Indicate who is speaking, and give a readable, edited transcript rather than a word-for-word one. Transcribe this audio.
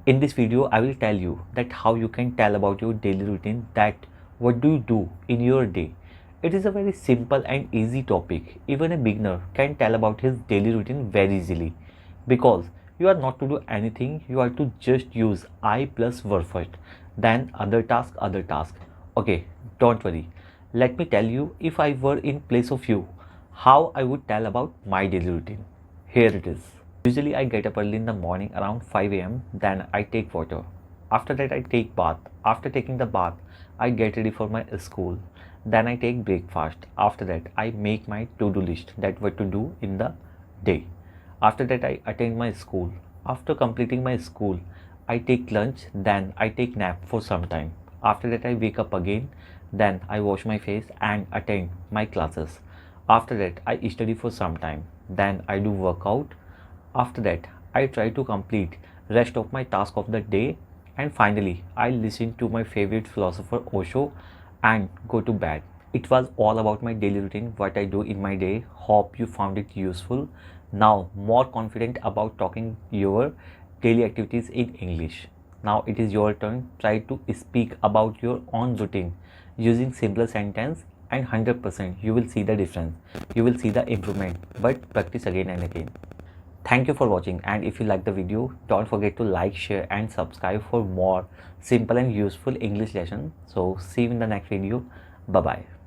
Speaker 1: In this video, I will tell you that how you can tell about your daily routine, that what do you do in your day. It is a very simple and easy topic. Even a beginner can tell about his daily routine very easily because you are not to do anything. You are to just use I plus verb first, then other task. Okay, don't worry. Let me tell you, if I were in place of you, how I would tell about my daily routine. Here it is. Usually I get up early in the morning around 5 a.m. Then I take water. After that I take bath. After taking the bath, I get ready for my school. Then I take breakfast. After that I make my to-do list, that what to do in the day. After that I attend my school. After completing my school, I take lunch. Then I take nap for some time. After that I wake up again. Then I wash my face and attend my classes. After that I study for some time. Then I do workout. After that, I try to complete rest of my task of the day, and finally I listen to my favorite philosopher Osho and go to bed. It was all about my daily routine, what I do in my day. Hope you found it useful. Now more confident about talking your daily activities in English. Now it is your turn. Try to speak about your own routine using simpler sentence, and 100% you will see the difference. You will see the improvement, but practice again and again. Thank you for watching, and if you like the video, don't forget to like, share and subscribe for more simple and useful English lesson. So see you in the next video. Bye bye.